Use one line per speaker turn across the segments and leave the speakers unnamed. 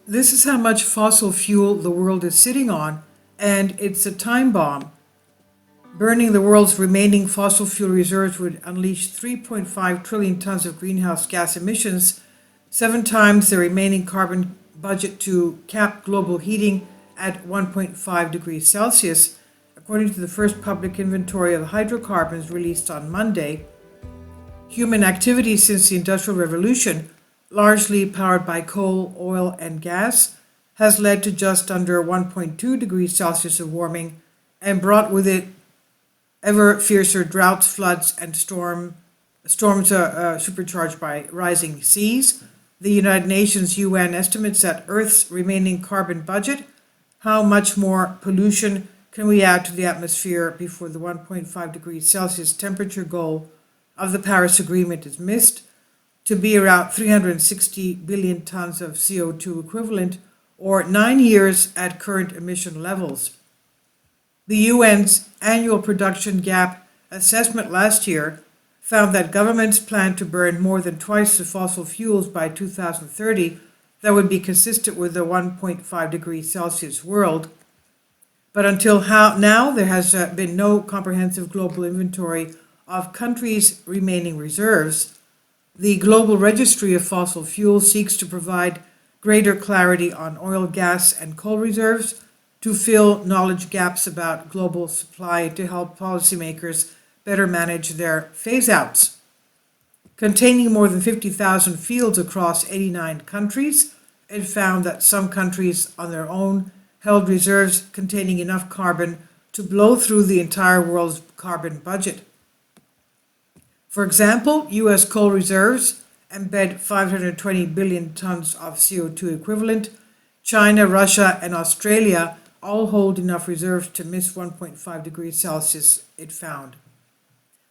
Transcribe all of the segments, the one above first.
This is how much fossil fuel the world is sitting on, and it's a time bomb. Burning the world's remaining fossil fuel reserves would unleash 3.5 trillion tons of greenhouse gas emissions, 7 times the remaining carbon budget to cap global heating at 1.5 degrees Celsius, according to the first public inventory of hydrocarbons released on Monday. Human activity since the Industrial Revolution, largely powered by coal, oil, and gas, has led to just under 1.2 degrees Celsius of warming and brought with it ever fiercer droughts, floods, and storms supercharged by rising seas. The United Nations UN estimates that Earth's remaining carbon budget. How much more pollution can we add to the atmosphere before the 1.5 degrees Celsius temperature goal of the Paris Agreement is missed, to be around 360 billion tons of CO2 equivalent, or 9 years at current emission levels. The UN's annual production gap assessment last year found that governments plan to burn more than twice the fossil fuels by 2030 that would be consistent with the 1.5 degrees Celsius world. But until now, there has been no comprehensive global inventory of countries' remaining reserves. The Global Registry of Fossil Fuels seeks to provide greater clarity on oil, gas, and coal reserves, to fill knowledge gaps about global supply, to help policymakers better manage their phase-outs. Containing more than 50,000 fields across 89 countries, it found that some countries on their own held reserves containing enough carbon to blow through the entire world's carbon budget. For example, U.S. coal reserves embed 520 billion tons of CO2 equivalent. China, Russia, and Australia all hold enough reserves to miss 1.5 degrees Celsius, it found.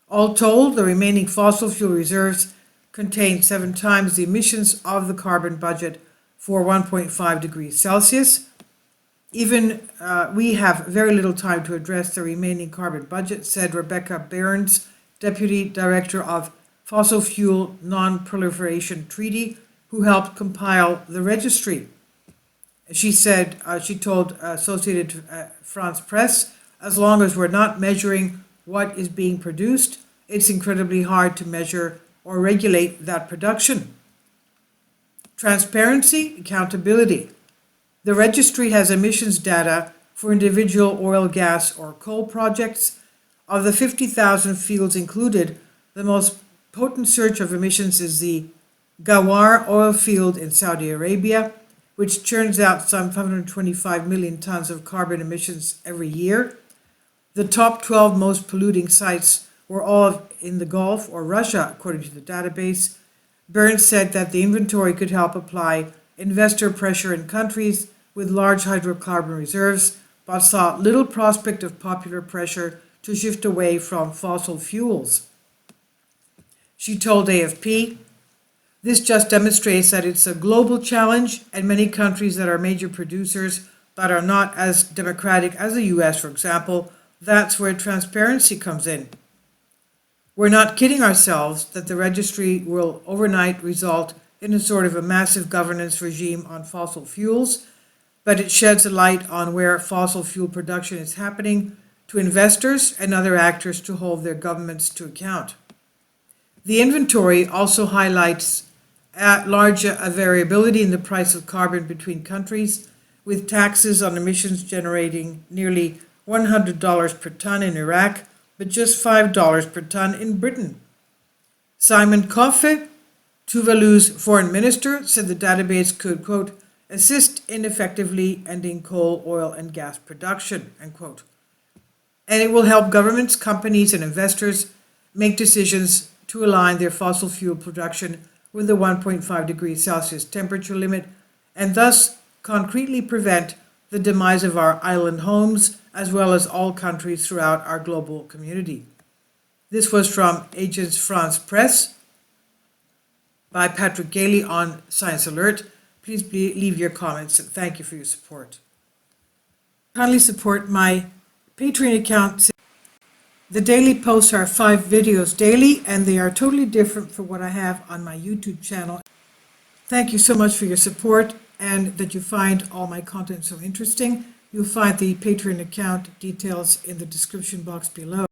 All told, the remaining fossil fuel reserves contain 7 times the emissions of the carbon budget for 1.5 degrees Celsius. Even we have very little time to address the remaining carbon budget, said Rebecca Burns, Deputy Director of Fossil Fuel Non-Proliferation Treaty, who helped compile the registry. She said, she told Associated France Press, as long as we're not measuring what is being produced, it's incredibly hard to measure or regulate that production. Transparency, accountability. The registry has emissions data for individual oil, gas, or coal projects. Of the 50,000 fields included, the most potent surge of emissions is the Ghawar oil field in Saudi Arabia, which churns out some 525 million tons of carbon emissions every year. The top 12 most polluting sites were all in the Gulf or Russia, according to the database. Burns said that the inventory could help apply investor pressure in countries with large hydrocarbon reserves, but saw little prospect of popular pressure to shift away from fossil fuels. She told AFP, "This just demonstrates that it's a global challenge, and many countries that are major producers but are not as democratic as the US, for example, that's where transparency comes in. We're not kidding ourselves that the registry will overnight result in a sort of a massive governance regime on fossil fuels, but it sheds a light on where fossil fuel production is happening to investors and other actors to hold their governments to account." The inventory also highlights large variability in the price of carbon between countries, with taxes on emissions generating nearly $100 per ton in Iraq, but just $5 per ton in Britain. Simon Kofe, Tuvalu's foreign minister, said the database could, quote, assist in effectively ending coal, oil, and gas production, end quote. And it will help governments, companies, and investors make decisions to align their fossil fuel production with the 1.5 degrees Celsius temperature limit, and thus concretely prevent the demise of our island homes, as well as all countries throughout our global community. This was from Agence France Presse by Patrick Gailey on Science Alert. Please leave your comments, and thank you for your support. Kindly support my Patreon account. The daily posts are 5 videos daily, and they are totally different from what I have on my YouTube channel. Thank you so much for your support. and that you find all my content so interesting. You'll find the Patreon account details in the description box below.